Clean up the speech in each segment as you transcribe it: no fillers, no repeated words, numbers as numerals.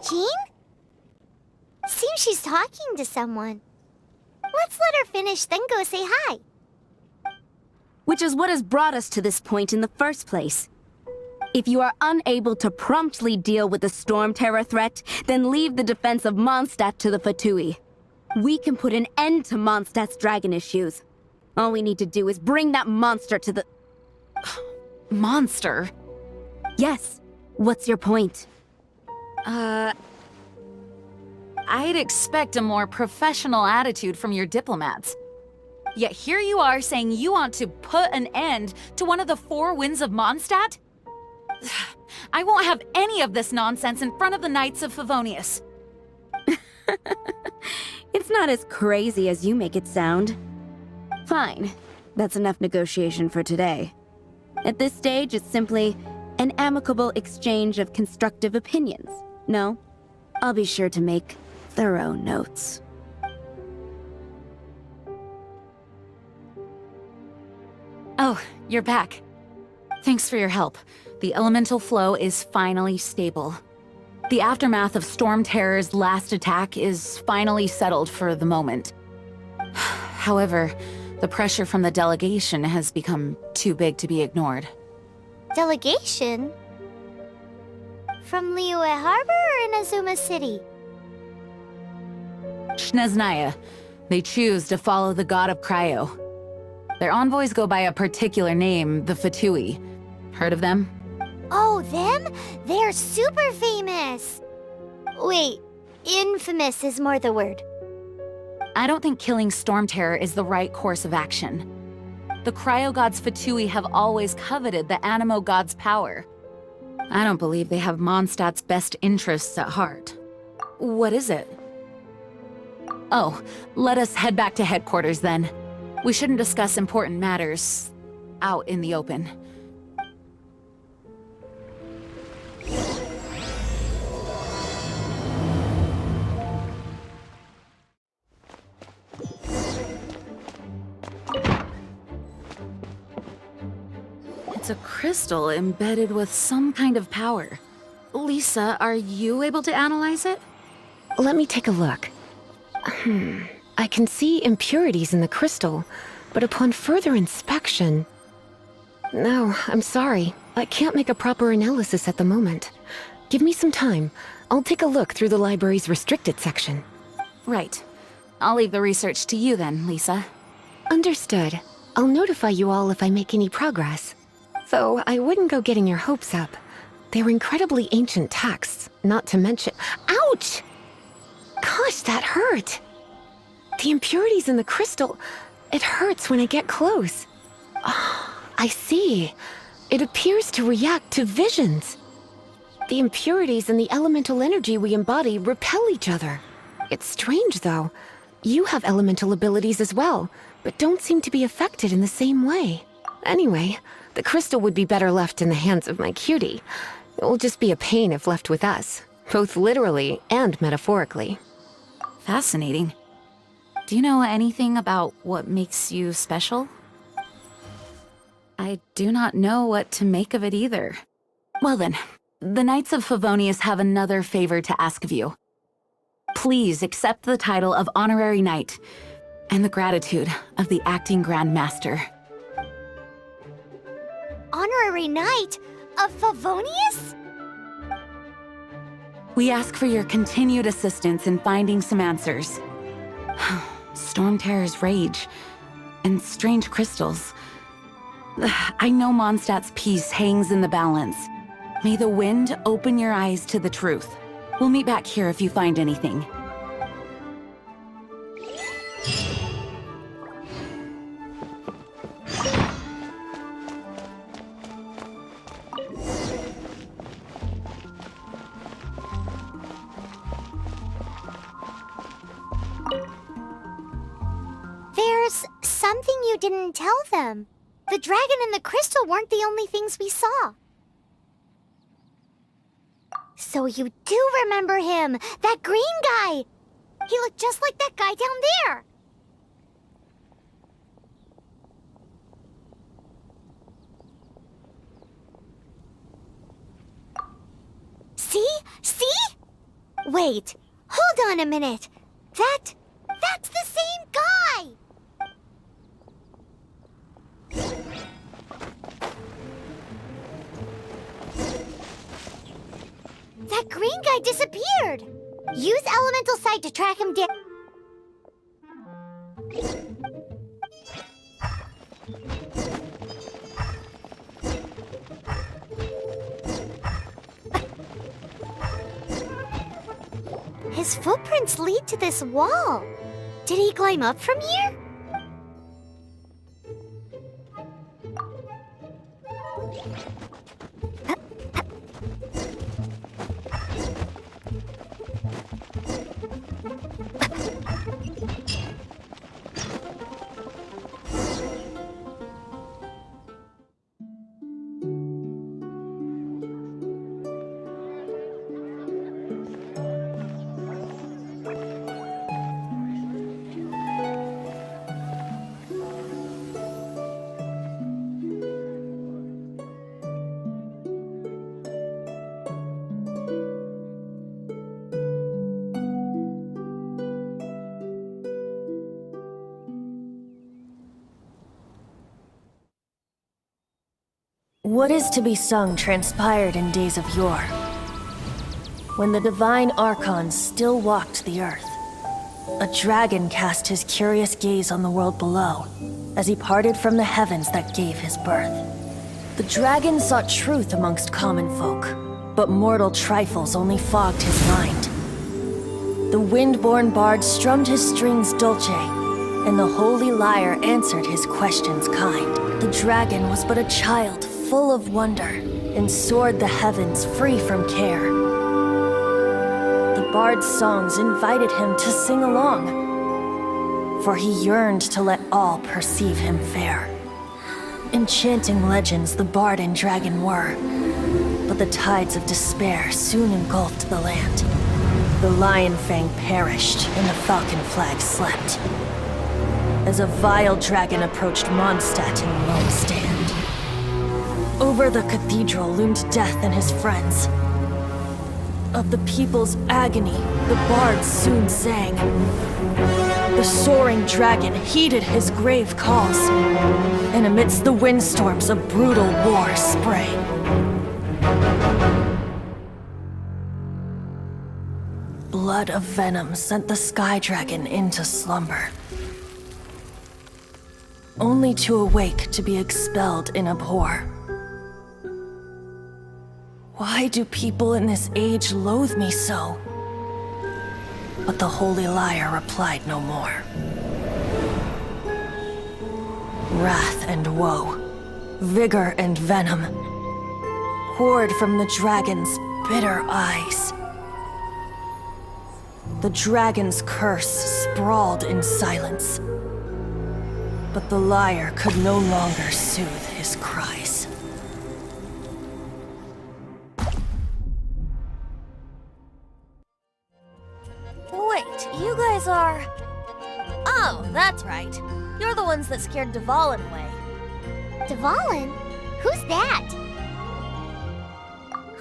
Jean? Seems she's talking to someone. Let's let her finish, then go say hi. Which is what has brought us to this point in the first place. If you are unable to promptly deal with the Storm Terror threat, then leave the defense of Mondstadt to the Fatui. We can put an end to Mondstadt's dragon issues. All we need to do is bring that monster to the... Monster? Yes. What's your point? I'd expect a more professional attitude from your diplomats. Yet here you are saying you want to put an end to one of the four winds of Mondstadt? I won't have any of this nonsense in front of the Knights of Favonius. It's not as crazy as you make it sound. Fine. That's enough negotiation for today. At this stage, it's simply an amicable exchange of constructive opinions. No? I'll be sure to make thorough notes. Oh, you're back. Thanks for your help. The elemental flow is finally stable. The aftermath of Storm Terror's last attack is finally settled for the moment. However, the pressure from the delegation has become too big to be ignored. Delegation? From Liyue Harbor or Inazuma City? Shneznaya. They choose to follow the god of Cryo. Their envoys go by a particular name, the Fatui. Heard of them? Oh, them? They're super famous! Wait, infamous is more the word. I don't think killing Storm Terror is the right course of action. The Cryo God's Fatui have always coveted the Animo God's power. I don't believe they have Mondstadt's best interests at heart. What is it? Oh, let us head back to headquarters then. We shouldn't discuss important matters out in the open. It's a crystal embedded with some kind of power. Lisa, are you able to analyze it? Let me take a look. I can see impurities in the crystal, but upon further inspection... No, I'm sorry. I can't make a proper analysis at the moment. Give me some time. I'll take a look through the library's restricted section. Right. I'll leave the research to you then, Lisa. Understood. I'll notify you all if I make any progress. Though I wouldn't go getting your hopes up. They're incredibly ancient texts, not to mention... Ouch! Gosh, that hurt! The impurities in the crystal... It hurts when I get close. Oh, I see. It appears to react to visions. The impurities and the elemental energy we embody repel each other. It's strange, though. You have elemental abilities as well, but don't seem to be affected in the same way. Anyway, the crystal would be better left in the hands of my cutie. It will just be a pain if left with us, both literally and metaphorically. Fascinating. Do you know anything about what makes you special? I do not know what to make of it either. Well then, the Knights of Favonius have another favor to ask of you. Please accept the title of Honorary Knight, and the gratitude of the Acting Grand Master. Honorary Knight of Favonius? We ask for your continued assistance in finding some answers. Storm Terror's rage, and strange crystals. I know Mondstadt's peace hangs in the balance. May the wind open your eyes to the truth. We'll meet back here if you find anything. There's something you didn't tell them. The dragon and the crystal weren't the only things we saw. So you do remember him, that green guy! He looked just like that guy down there! See? See? Wait, hold on a minute. That's the same guy! That green guy disappeared! Use elemental sight to track him down. His footprints lead to this wall. Did he climb up from here? What is to be sung transpired in days of yore, when the divine archons still walked the earth. A dragon cast his curious gaze on the world below, as he parted from the heavens that gave his birth. The dragon sought truth amongst common folk, but mortal trifles only fogged his mind. The wind-born bard strummed his strings dulce, and the holy lyre answered his questions kind. The dragon was but a child, full of wonder, and soared the heavens free from care. The bard's songs invited him to sing along, for he yearned to let all perceive him fair. Enchanting legends the bard and dragon were, but the tides of despair soon engulfed the land. The lion fang perished, and the falcon flag slept, as a vile dragon approached Mondstadt in lone stand. Over the cathedral loomed death and his friends. Of the people's agony, the bards soon sang. The soaring dragon heeded his grave calls, and amidst the windstorms a brutal war sprang. Blood of venom sent the sky dragon into slumber, only to awake to be expelled in abhor. Why do people in this age loathe me so? But the holy lyre replied no more. Wrath and woe, vigor and venom, poured from the dragon's bitter eyes. The dragon's curse sprawled in silence, but the lyre could no longer soothe his cries. Wait, you guys are... Oh, that's right. You're the ones that scared Dvalin away. Dvalin? Who's that?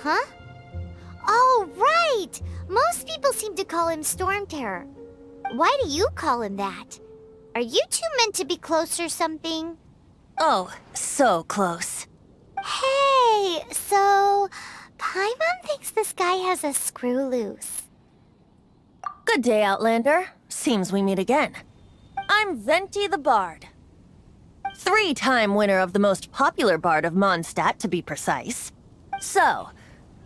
Huh? Oh, right! Most people seem to call him Storm Terror. Why do you call him that? Are you two meant to be close or something? Oh, so close. Hey, so... Paimon thinks this guy has a screw loose. Good day, Outlander. Seems we meet again. I'm Venti the Bard. 3-time winner of the most popular bard of Mondstadt, to be precise. So,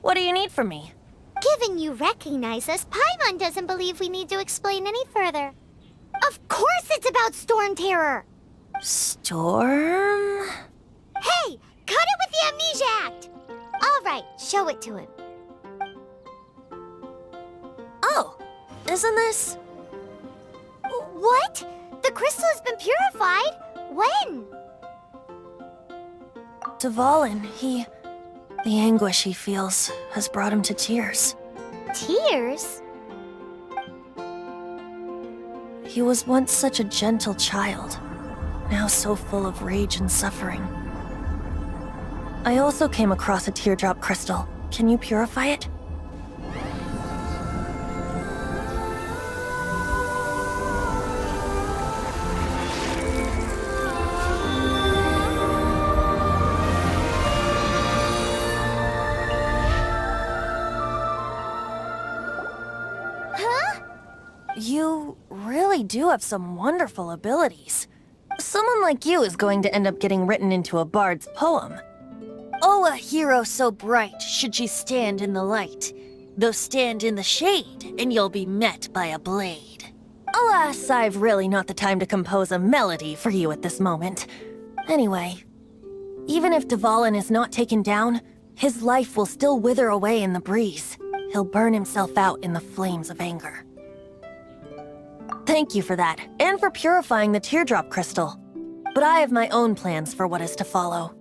what do you need from me? Given you recognize us, Paimon doesn't believe we need to explain any further. Of course it's about Storm Terror! Storm? Hey! Cut it with the Amnesia Act! Alright, show it to him. Oh, isn't this... What? The crystal has been purified? When? Dvalin, the anguish he feels has brought him to tears. Tears? He was once such a gentle child, now so full of rage and suffering. I also came across a teardrop crystal. Can you purify it? You really do have some wonderful abilities. Someone like you is going to end up getting written into a bard's poem. Oh, a hero so bright should she stand in the light, though stand in the shade, and you'll be met by a blade. Alas, I've really not the time to compose a melody for you at this moment. Anyway, even if Dvalin is not taken down, his life will still wither away in the breeze. He'll burn himself out in the flames of anger. Thank you for that, and for purifying the teardrop crystal. But I have my own plans for what is to follow.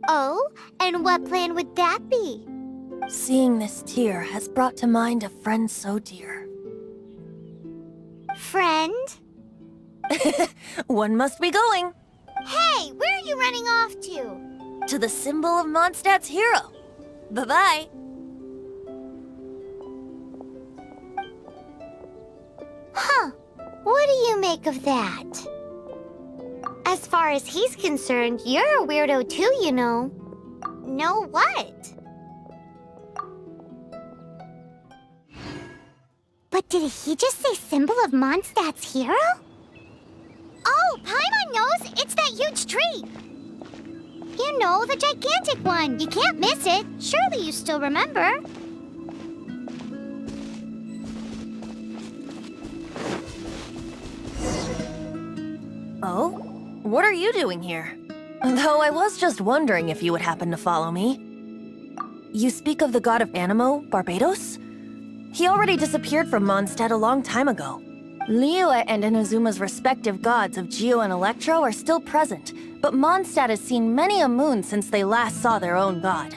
Oh, and what plan would that be? Seeing this tear has brought to mind a friend so dear. Friend? One must be going. Hey, where are you running off to? To the symbol of Mondstadt's hero. Bye-bye. Huh. What do you make of that? As far as he's concerned, you're a weirdo too, you know. Know what? But did he just say symbol of Mondstadt's hero? Oh, Paimon knows! It's that huge tree! You know, the gigantic one. You can't miss it. Surely you still remember. Oh? What are you doing here? Though I was just wondering if you would happen to follow me. You speak of the god of Animo, Barbados? He already disappeared from Mondstadt a long time ago. Liyue and Inazuma's respective gods of Geo and Electro are still present, but Mondstadt has seen many a moon since they last saw their own god.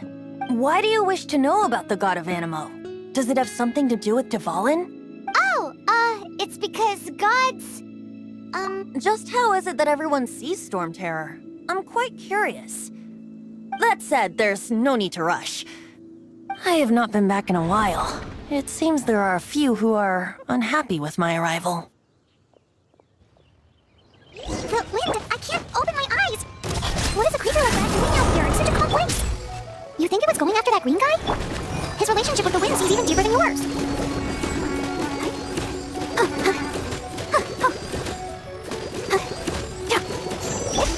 Why do you wish to know about the god of Animo? Does it have something to do with Dvalin? Oh, it's because gods... Just how is it that everyone sees Storm Terror? I'm quite curious. That said, there's no need to rush. I have not been back in a while. It seems there are a few who are unhappy with my arrival. But Linda, I can't open my eyes! What is a creature like that doing out here in such a calm place? You think it was going after that green guy? His relationship with the wind seems even deeper than yours.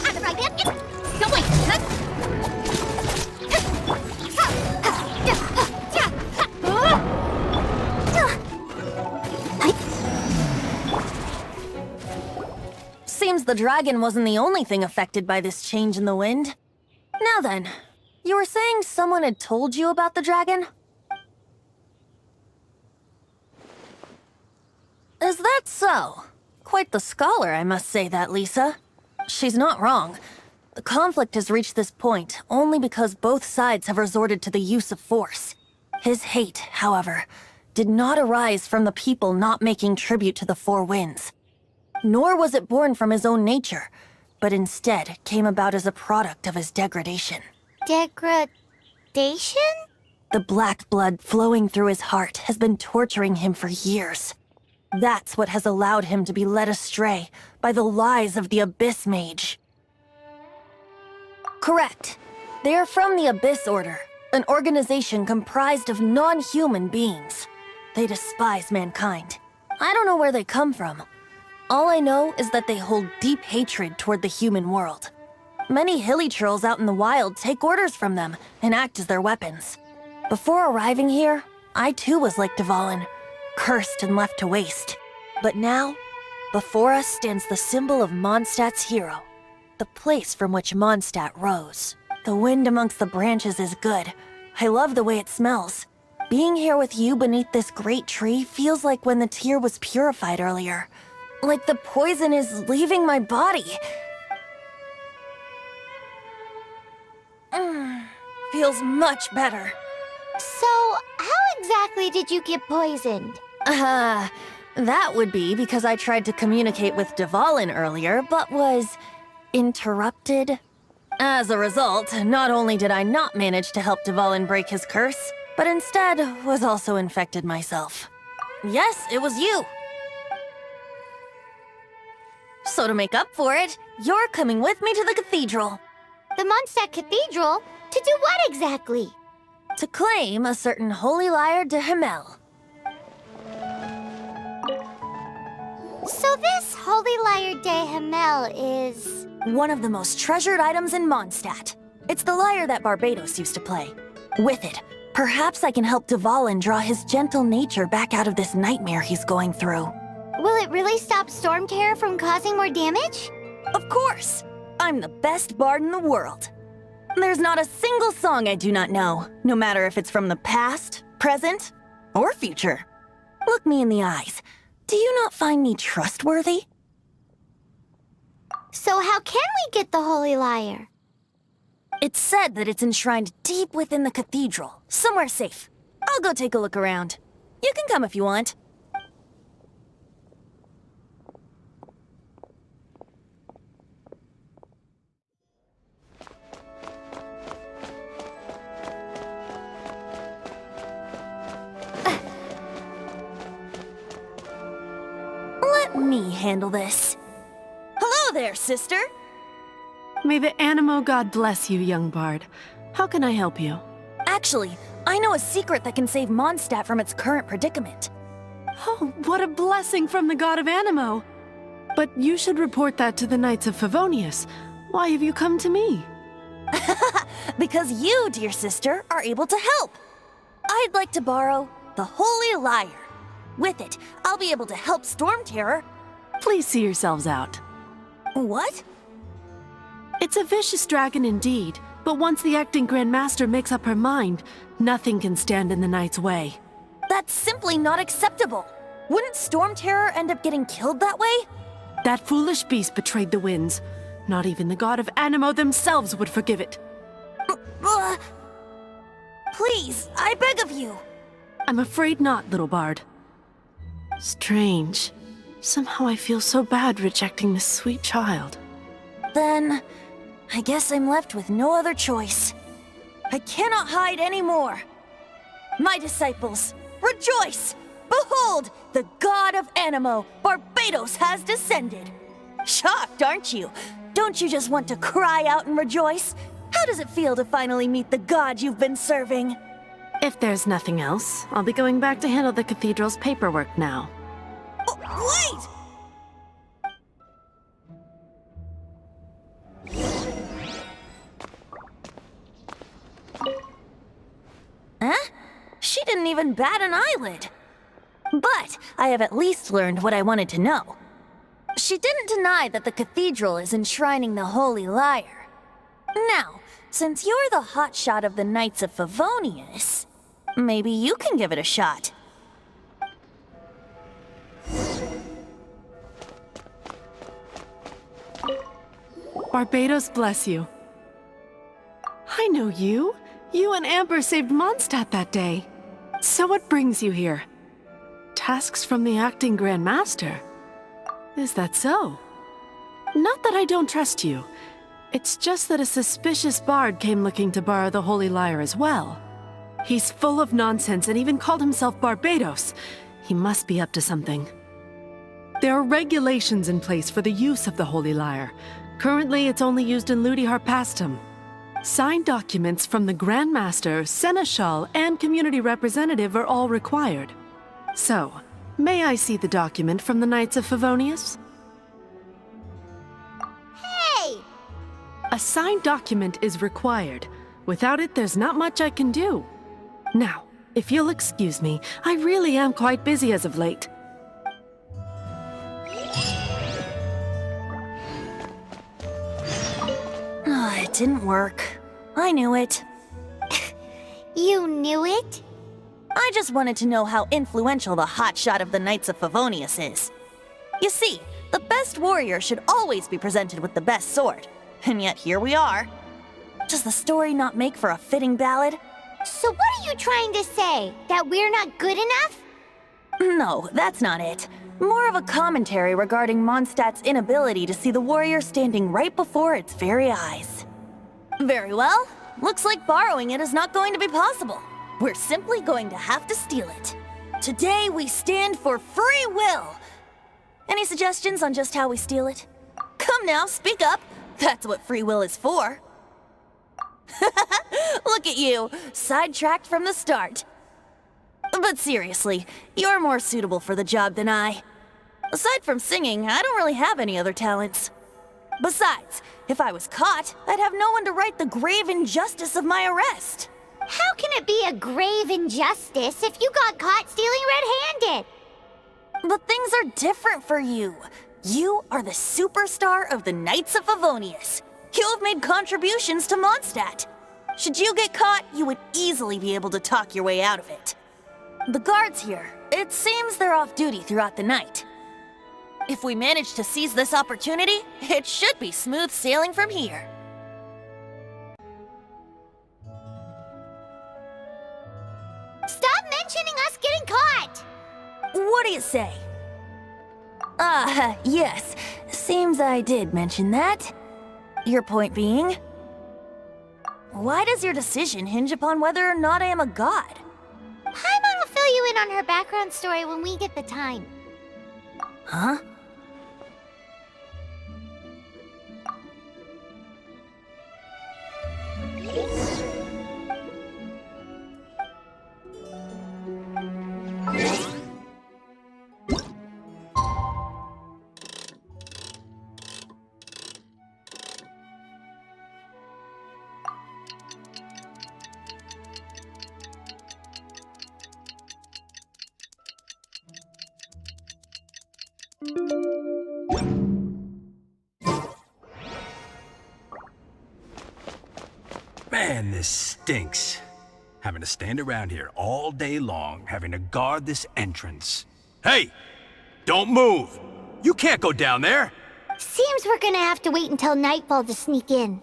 I'm the right man. No, wait. Seems the dragon wasn't the only thing affected by this change in the wind. Now then, you were saying someone had told you about the dragon? Is that so? Quite the scholar, I must say that, Lisa. She's not wrong. The conflict has reached this point only because both sides have resorted to the use of force. His hate, however, did not arise from the people not making tribute to the Four Winds. Nor was it born from his own nature, but instead came about as a product of his degradation. Degradation? The black blood flowing through his heart has been torturing him for years. That's what has allowed him to be led astray by the lies of the Abyss Mage. Correct. They are from the Abyss Order, an organization comprised of non-human beings. They despise mankind. I don't know where they come from. All I know is that they hold deep hatred toward the human world. Many hilly trolls out in the wild take orders from them and act as their weapons. Before arriving here, I too was like Dvalin, cursed and left to waste. But now, before us stands the symbol of Mondstadt's hero, the place from which Mondstadt rose. The wind amongst the branches is good. I love the way it smells. Being here with you beneath this great tree feels like when the tear was purified earlier. Like the poison is leaving my body. Feels much better. So, how exactly did you get poisoned? That would be because I tried to communicate with Dvalin earlier, but was interrupted. As a result, not only did I not manage to help Dvalin break his curse, but instead was also infected myself. Yes, it was you. So to make up for it, you're coming with me to the cathedral. The Mondstadt Cathedral? To do what exactly? To claim a certain holy lyre de Himmel. So this Holy Lyre de Himmel is... One of the most treasured items in Mondstadt. It's the lyre that Barbados used to play. With it, perhaps I can help Dvalin draw his gentle nature back out of this nightmare he's going through. Will it really stop Storm Terror from causing more damage? Of course! I'm the best bard in the world. There's not a single song I do not know, no matter if it's from the past, present, or future. Look me in the eyes. Do you not find me trustworthy? So how can we get the Holy Lyre? It's said that it's enshrined deep within the cathedral, somewhere safe. I'll go take a look around. You can come if you want. Let me handle this. Hello there, sister! May the Animo God bless you, young bard. How can I help you? Actually, I know a secret that can save Mondstadt from its current predicament. Oh, what a blessing from the god of Animo! But you should report that to the Knights of Favonius. Why have you come to me? Because you, dear sister, are able to help. I'd like to borrow the Holy Lyre. With it, I'll be able to help Storm Terror. Please see yourselves out. What? It's a vicious dragon indeed, but once the acting Grand Master makes up her mind, nothing can stand in the Knight's way. That's simply not acceptable. Wouldn't Storm Terror end up getting killed that way? That foolish beast betrayed the winds. Not even the god of Animo themselves would forgive it. Please, I beg of you. I'm afraid not, little bard. Strange. Somehow I feel so bad rejecting this sweet child. Then, I guess I'm left with no other choice. I cannot hide anymore. My disciples, rejoice! Behold, the god of Animo, Barbados, has descended. Shocked, aren't you? Don't you just want to cry out and rejoice? How does it feel to finally meet the god you've been serving? If there's nothing else, I'll be going back to handle the cathedral's paperwork now. Oh, wait! Huh? She didn't even bat an eyelid. But I have at least learned what I wanted to know. She didn't deny that the cathedral is enshrining the Holy Lyre. Now, since you're the hotshot of the Knights of Favonius, maybe you can give it a shot. Barbados bless you. I know you. You and Amber saved Mondstadt that day. So what brings you here? Tasks from the acting Grand Master? Is that so? Not that I don't trust you. It's just that a suspicious bard came looking to borrow the Holy Lyre as well. He's full of nonsense and even called himself Barbados. He must be up to something. There are regulations in place for the use of the Holy Lyre. Currently, it's only used in Ludi Harpastum. Signed documents from the Grand Master, Seneschal, and Community Representative are all required. So, may I see the document from the Knights of Favonius? Hey! A signed document is required. Without it, there's not much I can do. Now, if you'll excuse me, I really am quite busy as of late. It didn't work. I knew it. You knew it? I just wanted to know how influential the hotshot of the Knights of Favonius is. You see, the best warrior should always be presented with the best sword. And yet here we are. Does the story not make for a fitting ballad? So what are you trying to say? That we're not good enough? No, that's not it. More of a commentary regarding Mondstadt's inability to see the warrior standing right before its very eyes. Very well. Looks like borrowing it is not going to be possible. We're simply going to have to steal it. Today we stand for free will. Any suggestions on just how we steal it? Come now, speak up. That's what free will is for. Look at you, sidetracked from the start. But seriously, you're more suitable for the job than I. Aside from singing, I don't really have any other talents. Besides, if I was caught, I'd have no one to right the grave injustice of my arrest. How can it be a grave injustice if you got caught stealing red-handed? But things are different for you. You are the superstar of the Knights of Favonius. You have made contributions to Mondstadt. Should you get caught, you would easily be able to talk your way out of it. The guards here, it seems they're off duty throughout the night. If we manage to seize this opportunity, it should be smooth sailing from here. Stop mentioning us getting caught! What do you say? Yes. Seems I did mention that. Your point being? Why does your decision hinge upon whether or not I am a god? Paimon will fill you in on her background story when we get the time. Huh? Man, this stinks. Having to stand around here all day long, having to guard this entrance. Hey! Don't move! You can't go down there! Seems we're gonna have to wait until nightfall to sneak in.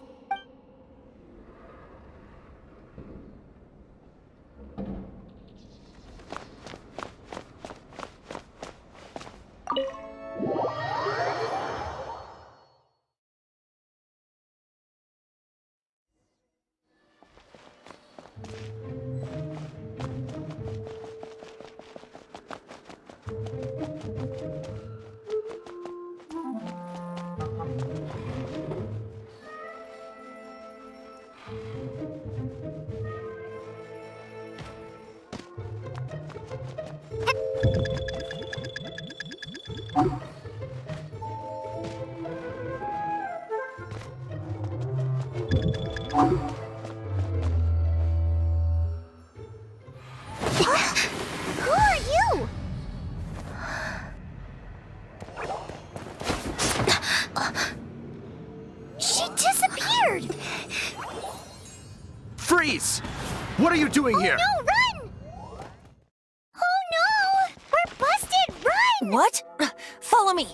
Who are you? She disappeared! Freeze! What are you doing here? No, run! Oh no! We're busted! Run! What? Follow me.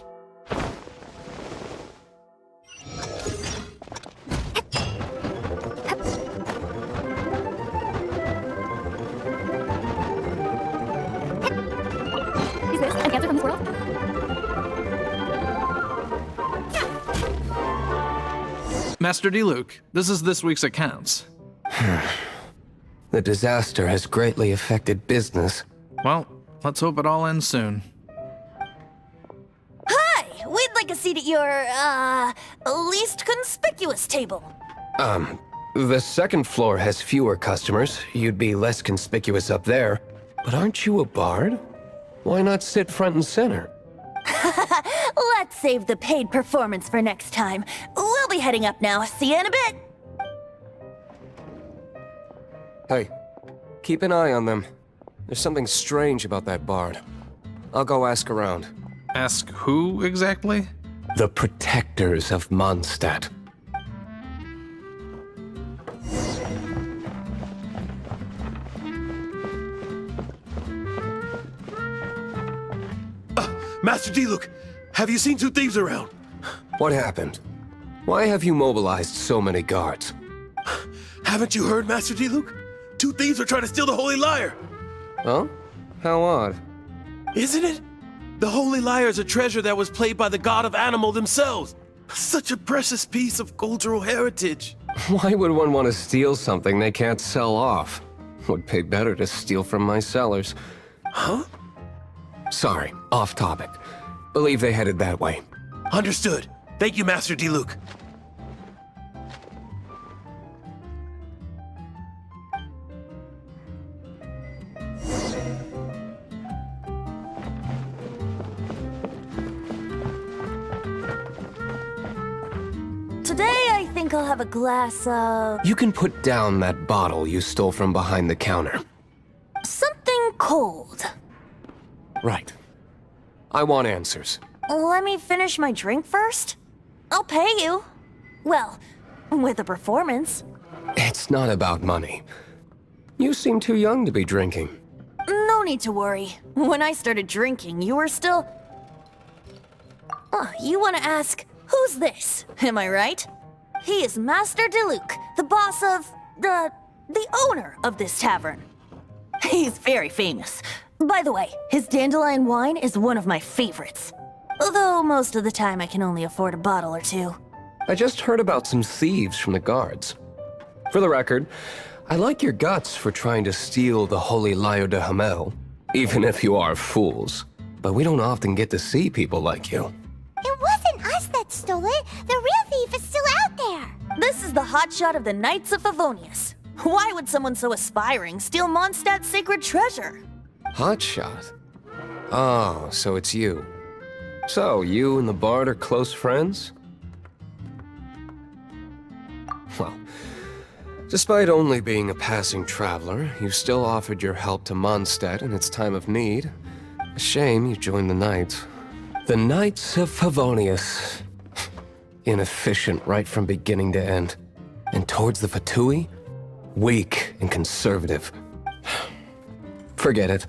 Is this an answer from this world? Master Diluc, this is this week's accounts. The disaster has greatly affected business. Well, let's hope it all ends soon. Hi! We'd like a seat at your, least conspicuous table. The second floor has fewer customers. You'd be less conspicuous up there. But aren't you a bard? Why not sit front and center? Let's save the paid performance for next time. We'll be heading up now. See you in a bit. Hey, keep an eye on them. There's something strange about that bard. I'll go ask around. Ask who exactly? The protectors of Mondstadt. Master Diluc, have you seen two thieves around? What happened? Why have you mobilized so many guards? Haven't you heard, Master Diluc? Two thieves are trying to steal the Holy Lyre. Huh? How odd. Isn't it? The Holy Lyre is a treasure that was played by the god of animal themselves. Such a precious piece of cultural heritage. Why would one want to steal something they can't sell off? Would pay better to steal from my cellars. Huh? Sorry, off topic. Believe they headed that way. Understood. Thank you, Master Diluc. today I think I'll have a glass of... You can put down that bottle you stole from behind the counter. something cold. Right. I want answers. Let me finish my drink first. I'll pay you. Well, with a performance. It's not about money. You seem too young to be drinking. No need to worry. When I started drinking, you were still... you want to ask, who's this? Am I right? He is Master Diluc, the boss of... the owner of this tavern. He's very famous. By the way, his dandelion wine is one of my favorites. Although most of the time I can only afford a bottle or two. I just heard about some thieves from the guards. For the record, I like your guts for trying to steal the Holy Lyre de Hamel, even if you are fools. But we don't often get to see people like you. It wasn't us that stole it. The real thief is still out there. This is the hotshot of the Knights of Favonius. Why would someone so aspiring steal Mondstadt's sacred treasure? Hotshot? Oh, so it's you. So, you and the Bard are close friends? Well, despite only being a passing traveler, you still offered your help to Mondstadt in its time of need. A shame you joined the Knights. The Knights of Favonius. Inefficient right from beginning to end. And towards the Fatui? Weak and conservative. Forget it.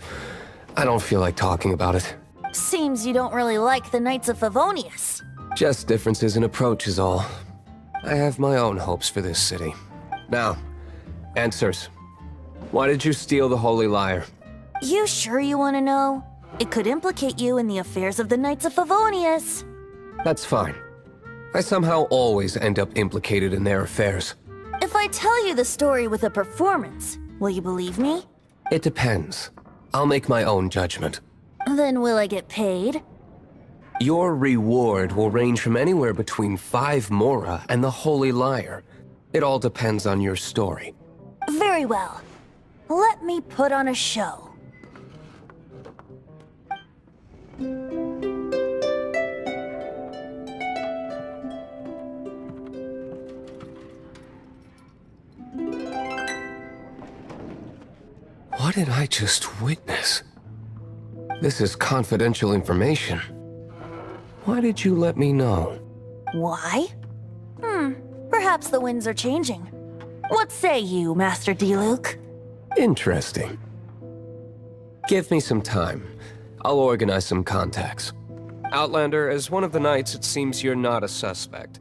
I don't feel like talking about it. Seems you don't really like the Knights of Favonius. Just differences in approach is all. I have my own hopes for this city. Now, answers. Why did you steal the Holy Lyre? You sure you want to know? It could implicate you in the affairs of the Knights of Favonius. That's fine. I somehow always end up implicated in their affairs. If I tell you the story with a performance, will you believe me? It depends. I'll make my own judgment. Then will I get paid? Your reward will range from anywhere between 5 mora and the Holy Lyre. It all depends on your story. Very well. Let me put on a show. What did I just witness? This is confidential information. Why did you let me know? Why? Perhaps the winds are changing. What say you, Master Diluc? Interesting. Give me some time. I'll organize some contacts. Outlander, as one of the Knights, it seems you're not a suspect.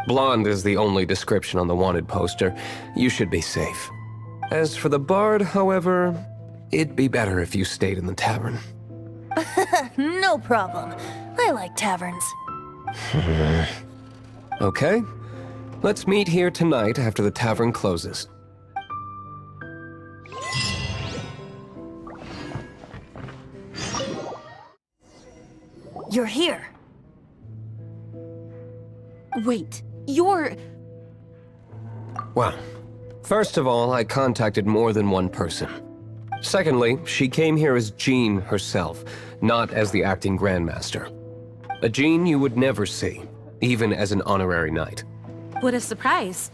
Blonde is the only description on the wanted poster. You should be safe. As for the Bard, however, it'd be better if you stayed in the tavern. No problem. I like taverns. Okay. Let's meet here tonight after the tavern closes. You're here. Wait, you're... Well, first of all, I contacted more than one person. Secondly, she came here as Jean herself, not as the acting Grandmaster. A Jean you would never see, even as an honorary knight. What a surprise.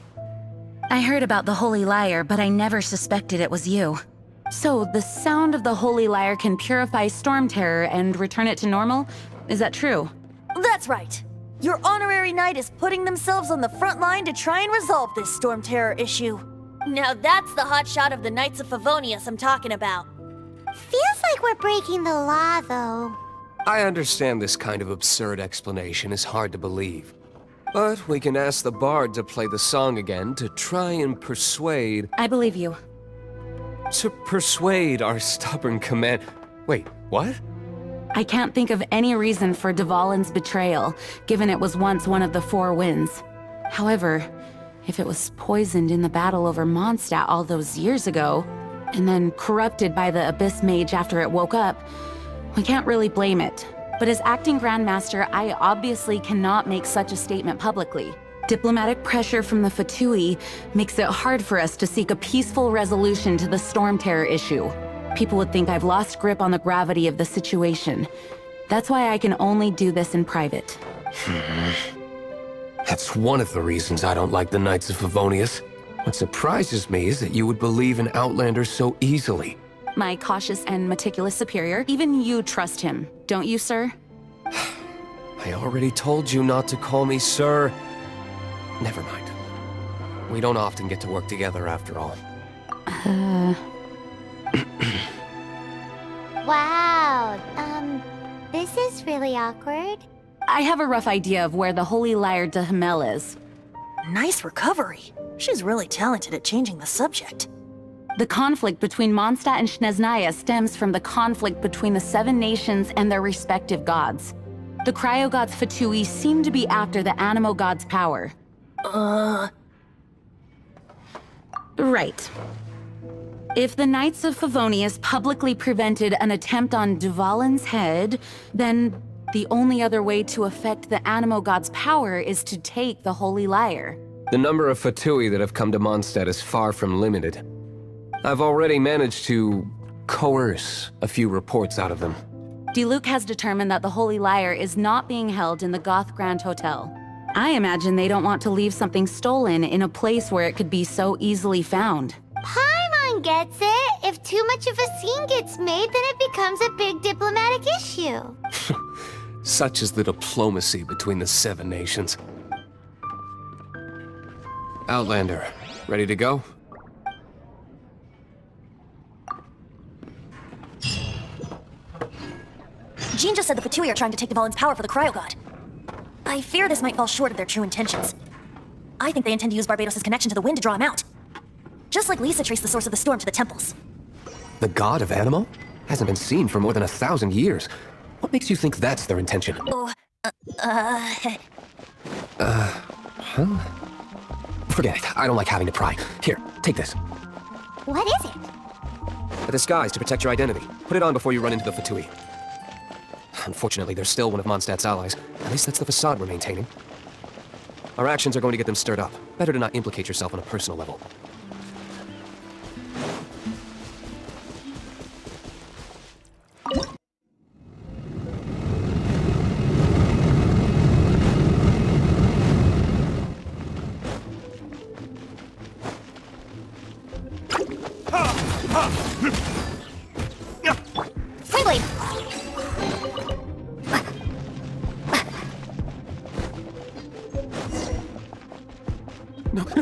I heard about the Holy Lyre, but I never suspected it was you. So, the sound of the Holy Lyre can purify Storm Terror and return it to normal? Is that true? That's right. Your honorary knight is putting themselves on the front line to try and resolve this Storm Terror issue. Now that's the hotshot of the Knights of Favonius I'm talking about. Feels like we're breaking the law, though. I understand this kind of absurd explanation is hard to believe. But we can ask the Bard to play the song again to try and persuade... I believe you. To persuade our stubborn command... Wait, what? I can't think of any reason for Dvalin's betrayal, given it was once one of the 4 winds. However, if it was poisoned in the battle over Mondstadt all those years ago, and then corrupted by the Abyss Mage after it woke up, we can't really blame it. But as acting Grandmaster, I obviously cannot make such a statement publicly. Diplomatic pressure from the Fatui makes it hard for us to seek a peaceful resolution to the Storm Terror issue. People would think I've lost grip on the gravity of the situation. That's why I can only do this in private. That's one of the reasons I don't like the Knights of Favonius. What surprises me is that you would believe in Outlanders so easily. My cautious and meticulous superior, even you trust him, don't you, sir? I already told you not to call me sir. Never mind. We don't often get to work together after all. Wow, this is really awkward. I have a rough idea of where the Holy Lyre de Himmel is. Nice recovery. She's really talented at changing the subject. The conflict between Mondstadt and Snezhnaya stems from the conflict between the 7 nations and their respective gods. The cryo gods Fatui seem to be after the animo god's power. Right. If the Knights of Favonius publicly prevented an attempt on Duvalin's head, then the only other way to affect the animo god's power is to take the Holy Lyre. The number of Fatui that have come to Mondstadt is far from limited. I've already managed to coerce a few reports out of them. Diluc has determined that the Holy Lyre is not being held in the Goth Grand Hotel. I imagine they don't want to leave something stolen in a place where it could be so easily found. Paimon gets it. If too much of a scene gets made, then it becomes a big diplomatic issue. Such is the diplomacy between the 7 nations. Outlander, ready to go? Jean just said the Fatui are trying to take Duvalin's power for the cryo god. I fear this might fall short of their true intentions. I think they intend to use Barbados' connection to the wind to draw him out. Just like Lisa traced the source of the storm to the temples. The god of Animo? Hasn't been seen for more than 1,000 years. What makes you think that's their intention? Forget it. I don't like having to pry. Here, take this. What is it? A disguise to protect your identity. Put it on before you run into the Fatui. Unfortunately, they're still one of Mondstadt's allies. At least that's the facade we're maintaining. Our actions are going to get them stirred up. Better to not implicate yourself on a personal level.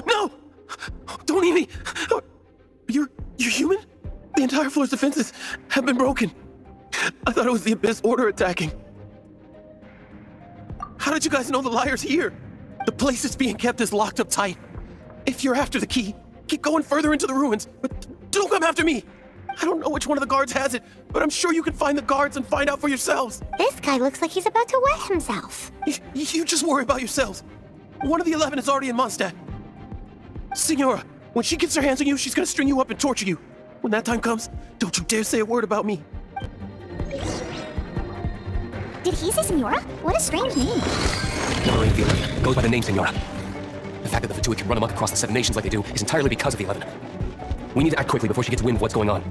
No! Don't eat me! You're human? The entire floor's defenses have been broken. I thought it was the Abyss Order attacking. How did you guys know the Lyre's here? The place it's being kept is locked up tight. If you're after the key, keep going further into the ruins, but don't come after me! I don't know which one of the guards has it, but I'm sure you can find the guards and find out for yourselves. This guy looks like he's about to wet himself. You just worry about yourselves. One of the 11 is already in Mondstadt. Signora, when she gets her hands on you, she's gonna string you up and torture you. When that time comes, don't you dare say a word about me. Did he say Senora? What a strange name. Number 8 of the 11 goes by the name Senora. The fact that the Fatui can run amok across the 7 nations like they do is entirely because of the 11. We need to act quickly before she gets wind of what's going on.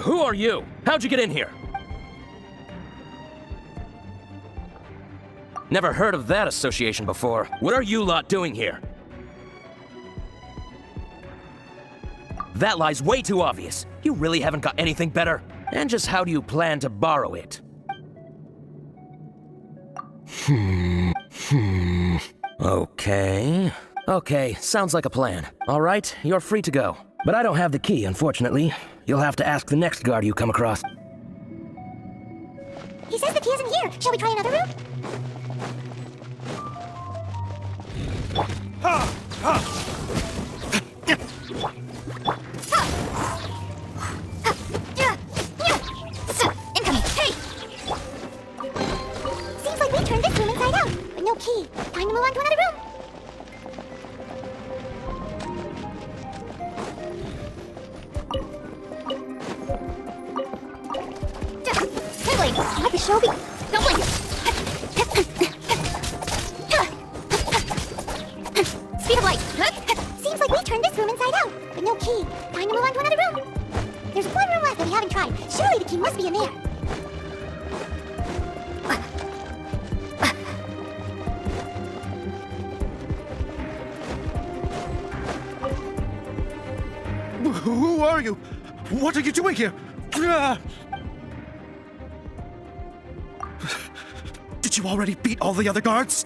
Who are you? How'd you get in here? Never heard of that association before. What are you lot doing here? That lie's way too obvious. You really haven't got anything better? And just how do you plan to borrow it? Okay, sounds like a plan. All right, you're free to go. But I don't have the key, unfortunately. You'll have to ask the next guard you come across. He says the key isn't here. Shall we try another room? Incoming! Hey! Seems like we turned this room inside out, but no key. Time to move on to another room. Twin Blade, let the show be. Don't blink! Speed of light! Seems like we turned this room inside out, but no key. Time to move on to another room. There's one room left that we haven't tried. Surely the key must be in there. Who are you? What are you doing here? Did you already beat all the other guards?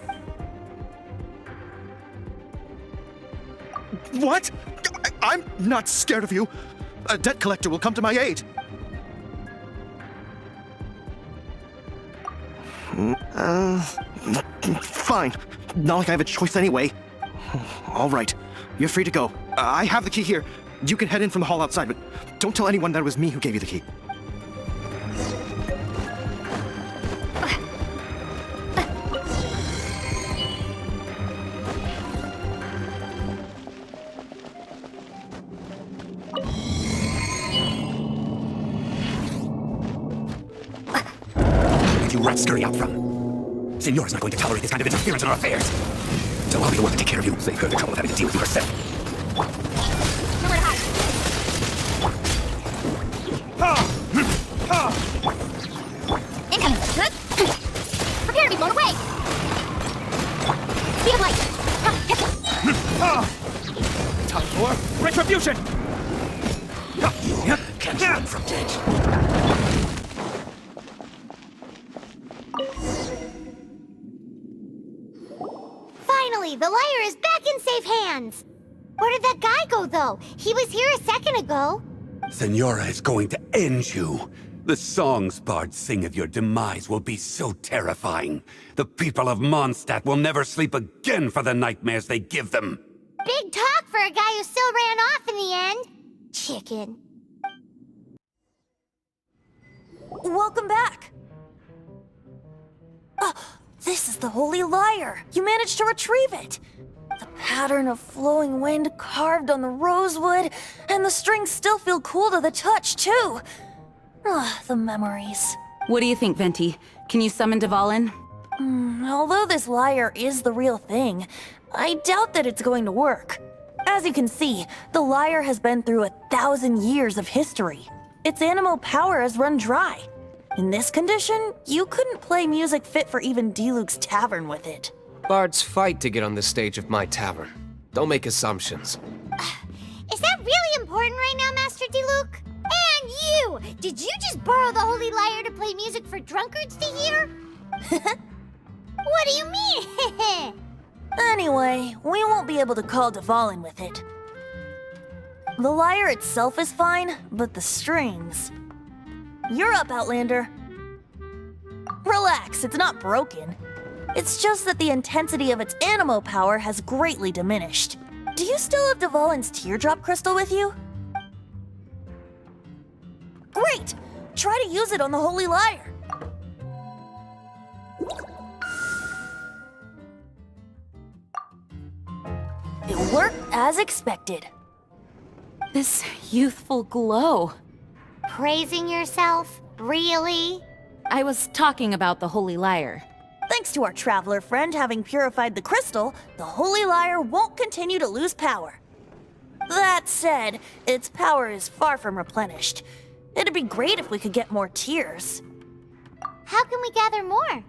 What? I'm not scared of you. A debt collector will come to my aid. Fine. Not like I have a choice anyway. All right. You're free to go. I have the key here. You can head in from the hall outside, but don't tell anyone that it was me who gave you the key. You rats scurry out from. Senor's not going to tolerate this kind of interference in our affairs. So I'll be the one to take care of you, save her the trouble of having to deal with you herself. Nowhere to hide. Incoming. Good. Prepare to be blown away. Speed of light. Time for retribution! Can't run from dead. Finally, the liar is back in safe hands. Where did that guy go, though? He was here a second ago. Senora is going to end you. The songs bards sing of your demise will be so terrifying. The people of Mondstadt will never sleep again for the nightmares they give them. Big talk for a guy who still ran off in the end. Chicken. Welcome back. Oh, this is the Holy Lyre. You managed to retrieve it. The pattern of flowing wind carved on the rosewood, and the strings still feel cool to the touch, too. Ah, the memories. What do you think, Venti? Can you summon Dvalin? Although this lyre is the real thing, I doubt that it's going to work. As you can see, the lyre has been through 1,000 years of history. Its animal power has run dry. In this condition, you couldn't play music fit for even Diluc's tavern with it. Bards fight to get on the stage of my tavern. Don't make assumptions. Is that really important right now, Master Diluc? And you! Did you just borrow the Holy Lyre to play music for drunkards to hear? What do you mean? Anyway, we won't be able to call Dvalin with it. The lyre itself is fine, but the strings... You're up, Outlander. Relax, it's not broken. It's just that the intensity of its animo power has greatly diminished. Do you still have Dvalin's teardrop crystal with you? Great! Try to use it on the Holy Lyre. It worked as expected. This youthful glow. Praising yourself? Really? I was talking about the Holy Lyre. Thanks to our traveler friend having purified the crystal, the Holy Lyre won't continue to lose power. That said, its power is far from replenished. It'd be great if we could get more tears. How can we gather more?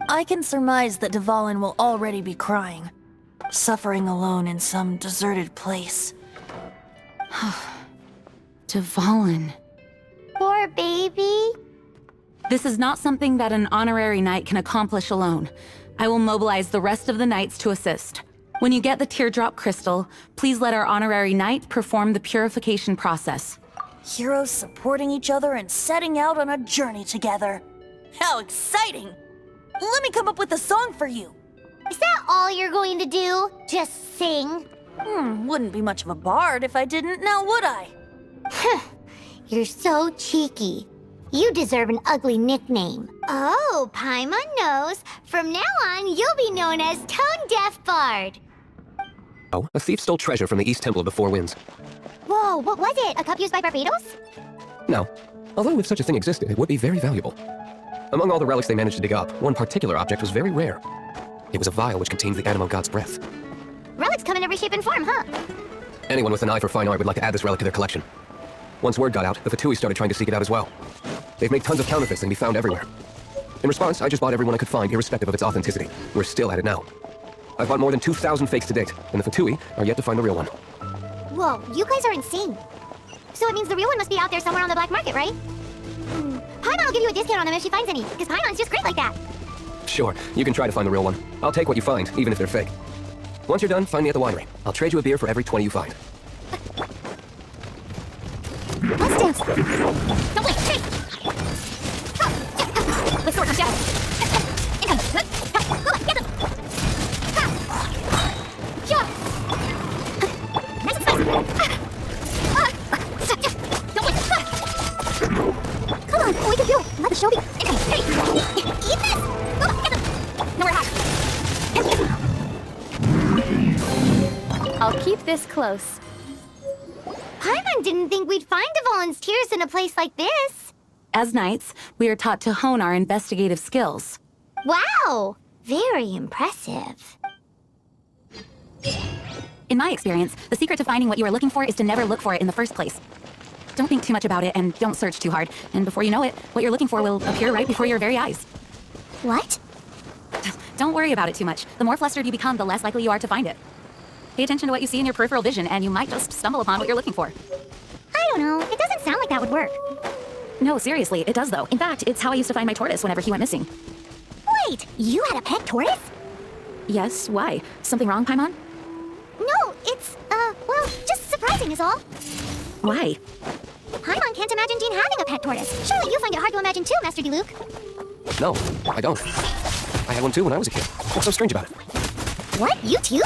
I can surmise that Dvalin will already be crying, suffering alone in some deserted place. Dvalin. Poor baby. This is not something that an honorary knight can accomplish alone. I will mobilize the rest of the knights to assist. When you get the teardrop crystal, please let our honorary knight perform the purification process. Heroes supporting each other and setting out on a journey together. How exciting! Let me come up with a song for you. Is that all you're going to do? Just sing? Wouldn't be much of a bard if I didn't, now would I? You're so cheeky. You deserve an ugly nickname. Oh, Paimon knows. From now on, you'll be known as Tone Deaf Bard. Oh, a thief stole treasure from the East Temple of the Four Winds. Whoa, what was it? A cup used by Barbados? No. Although if such a thing existed, it would be very valuable. Among all the relics they managed to dig up, one particular object was very rare. It was a vial which contained the Animo God's breath. Relics come in every shape and form, huh? Anyone with an eye for fine art would like to add this relic to their collection. Once word got out, the Fatui started trying to seek it out as well. They've made tons of counterfeits and can be found everywhere. In response, I just bought everyone I could find, irrespective of its authenticity. We're still at it now. I've bought more than 2,000 fakes to date, and the Fatui are yet to find the real one. Whoa, you guys are insane. So it means the real one must be out there somewhere on the black market, right? Paimon will give you a discount on them if she finds any, because Paimon's just great like that. Sure, you can try to find the real one. I'll take what you find, even if they're fake. Once you're done, find me at the winery. I'll trade you a beer for every 20 you find. Let's dance. No, wait, hey! Let's work on Jack. Get him! Yeah! Nice and spicy! Don't wait! Come on, we can do it! Let the show be... Hey! Eat this! Get him! Nowhere to hide! I'll keep this close. Paimon didn't think we'd find the volunteers in a place like this. As knights, we are taught to hone our investigative skills. Wow! Very impressive. In my experience, the secret to finding what you are looking for is to never look for it in the first place. Don't think too much about it and don't search too hard, and before you know it, what you're looking for will appear right before your very eyes. What? Don't worry about it too much. The more flustered you become, the less likely you are to find it. Pay attention to what you see in your peripheral vision, and you might just stumble upon what you're looking for. I don't know. It doesn't sound like that would work. No, seriously, it does though. In fact, it's how I used to find my tortoise whenever he went missing. Wait, you had a pet tortoise? Yes, why? Something wrong, Paimon? No, it's, well, just surprising is all. Why? Paimon can't imagine Jean having a pet tortoise. Surely you find it hard to imagine too, Master Diluc. No, I don't. I had one too when I was a kid. What's so strange about it? What? You too?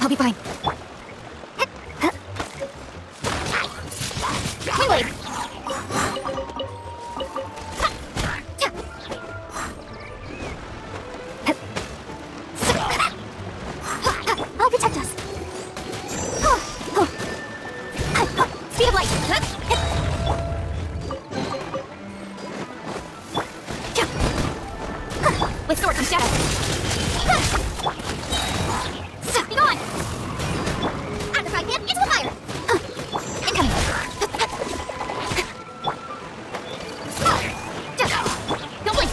I'll be fine. Wait. I'll protect us. Speed of light. With sword comes shadow. Be gone! Add the fragment into the fire! Incoming! Don't blink!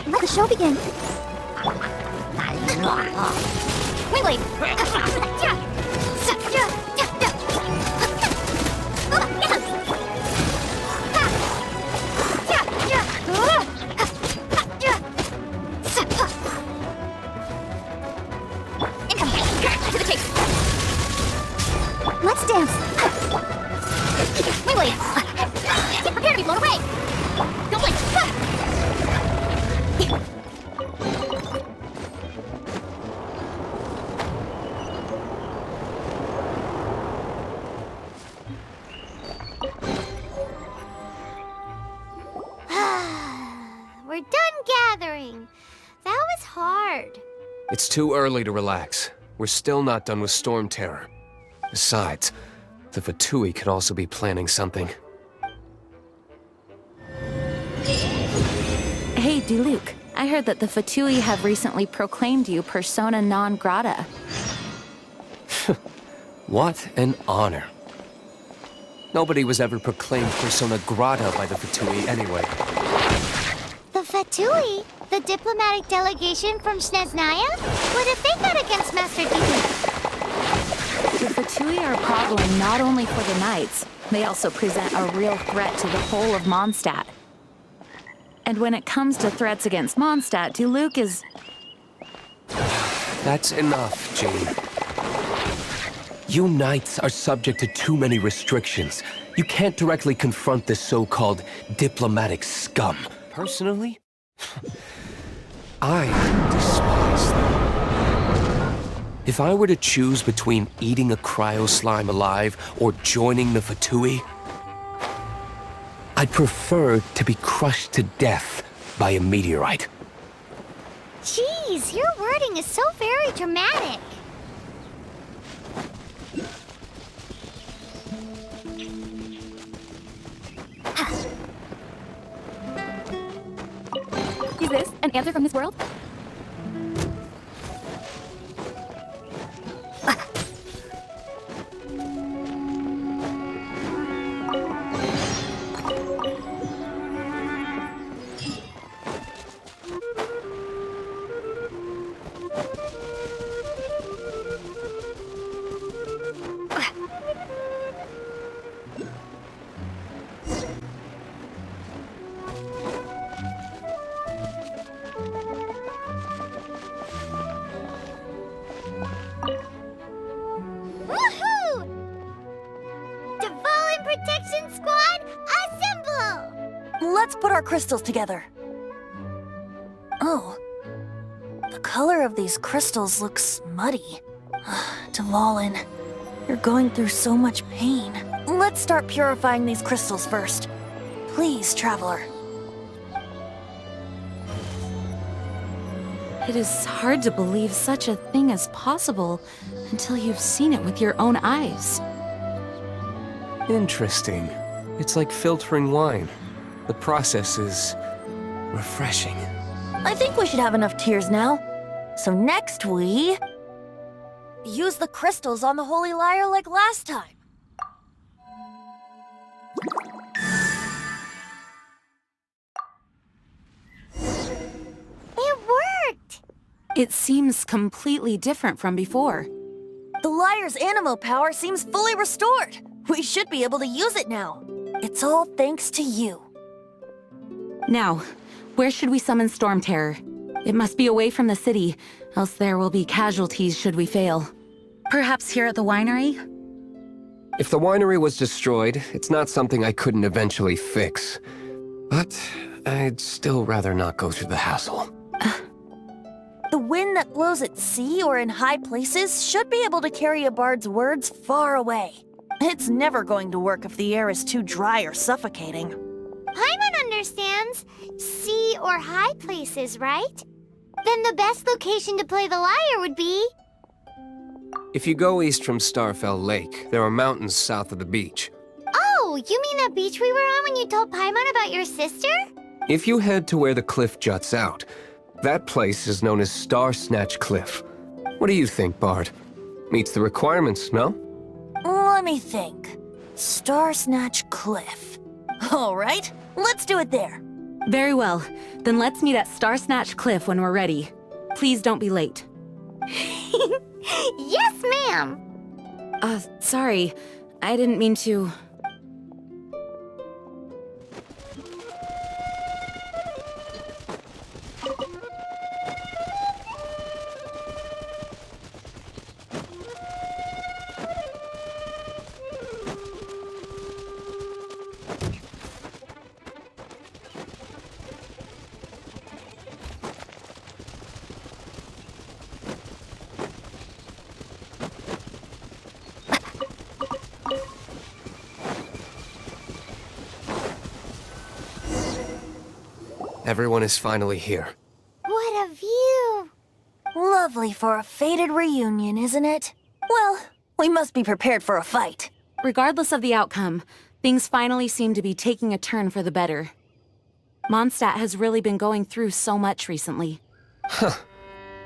Let the show begin. Wingblade! To the chase! Let's dance! Wingblade! Prepare to be blown away! Don't blink! We're done gathering. That was hard. It's too early to relax. We're still not done with Storm Terror. Besides, the Fatui could also be planning something. Hey, Diluc. I heard that the Fatui have recently proclaimed you persona non grata. What an honor. Nobody was ever proclaimed persona grata by the Fatui anyway. The Fatui? The diplomatic delegation from Snezhnaya? What have they got against Master Diluc? The Fatui are a problem not only for the Knights, they also present a real threat to the whole of Mondstadt. And when it comes to threats against Mondstadt, Diluc is... That's enough, Jean. You Knights are subject to too many restrictions. You can't directly confront this so-called diplomatic scum. Personally, I despise them. If I were to choose between eating a cryo-slime alive or joining the Fatui, I'd prefer to be crushed to death by a meteorite. Jeez, your wording is so very dramatic. Is this an answer from this world? Woohoo! Dvalin Protection Squad, assemble! Let's put our crystals together. Oh. The color of these crystals looks muddy. Dvalin, you're going through so much pain. Let's start purifying these crystals first. Please, Traveler. It is hard to believe such a thing is possible until you've seen it with your own eyes. Interesting. It's like filtering wine. The process is refreshing. I think we should have enough tears now. So next we... use the crystals on the Holy Lyre like last time. It worked! It seems completely different from before. The Lyre's animo power seems fully restored. We should be able to use it now. It's all thanks to you. Now, where should we summon Storm Terror? It must be away from the city, else there will be casualties should we fail. Perhaps here at the winery? If the winery was destroyed, it's not something I couldn't eventually fix. But I'd still rather not go through the hassle. The wind that blows at sea or in high places should be able to carry a bard's words far away. It's never going to work if the air is too dry or suffocating. Paimon understands sea or high places, right? Then the best location to play the lyre would be... If you go east from Starfell Lake, there are mountains south of the beach. Oh, you mean that beach we were on when you told Paimon about your sister? If you head to where the cliff juts out, that place is known as Star Snatch Cliff. What do you think, Bard? Meets the requirements, no? Let me think. Star Snatch Cliff. All right, let's do it there. Very well. Then let's meet at Star Snatch Cliff when we're ready. Please don't be late. Yes, ma'am! Sorry. I didn't mean to... Everyone is finally here. What a view! Look Lovely for a fated reunion, isn't it? Well, we must be prepared for a fight. Regardless of the outcome, things finally seem to be taking a turn for the better. Mondstadt has really been going through so much recently. Huh.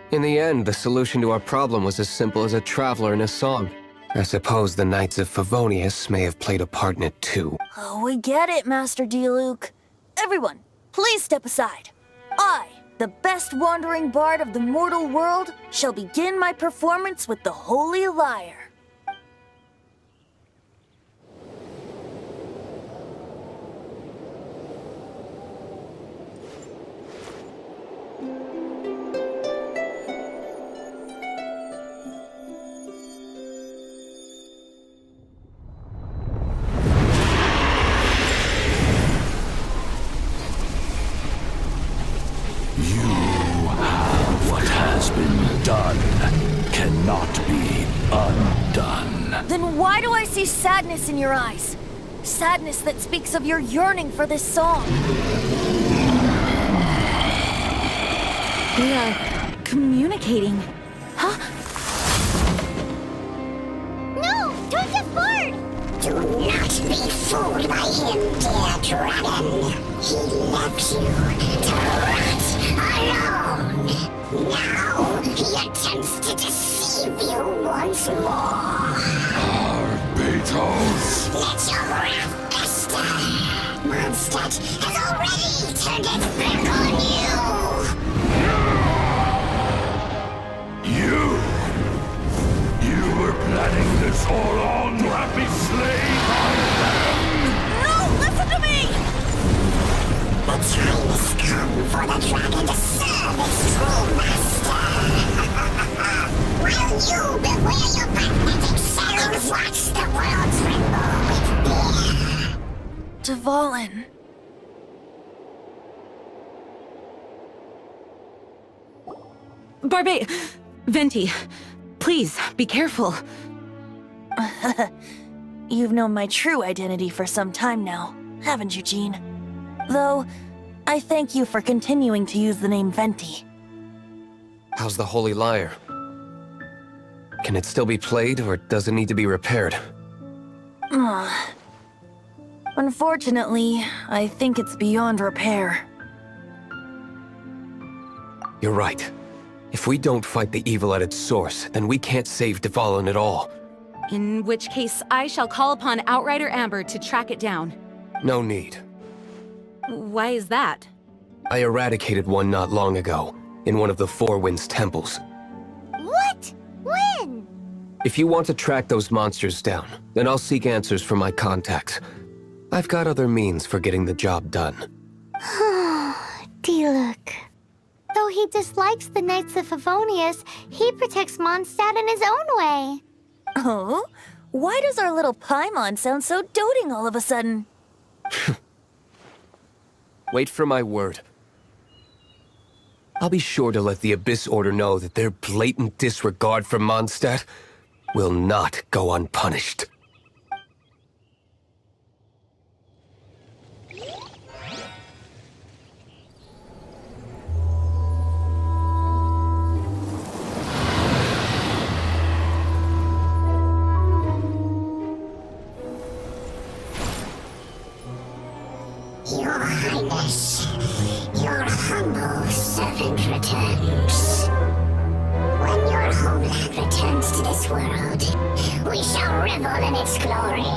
In the end, the solution to our problem was as simple as a traveler in a song. I suppose the Knights of Favonius may have played a part in it too. Oh, we get it, Master Diluc. Everyone, please step aside. I, the best wandering bard of the mortal world, shall begin my performance with the Holy Lyre. What has been done cannot be undone. Then why do I see sadness in your eyes? Sadness that speaks of your yearning for this song. We are communicating. Huh? No! Twinke's Bard! Do not be fooled by him, dear dragon. He left you to rot alone. Now he attempts to deceive you once more. Barbatos! Let your wrath fester. Mondstadt has already turned its back on You! You were planning this all along to have me slain by them! No, listen to me! The time has come for the dragon to serve its true master. While you beware your pathetic selves, watch the world tremble with fear. Dvalin. Venti, please, be careful. You've known my true identity for some time now, haven't you, Jean? Though, I thank you for continuing to use the name Venti. How's the Holy Lyre? Can it still be played, or does it need to be repaired? Unfortunately, I think it's beyond repair. You're right. If we don't fight the evil at its source, then we can't save Dvalin at all. In which case, I shall call upon Outrider Amber to track it down. No need. Why is that? I eradicated one not long ago, in one of the Four Winds temples. What? When? If you want to track those monsters down, then I'll seek answers from my contacts. I've got other means for getting the job done. Diluc. Though he dislikes the Knights of Favonius, he protects Mondstadt in his own way. Oh? Why does our little Paimon sound so doting all of a sudden? Wait for my word. I'll be sure to let the Abyss Order know that their blatant disregard for Mondstadt will not go unpunished. Your Highness, your humble servant returns. When your homeland returns to this world, we shall revel in its glory.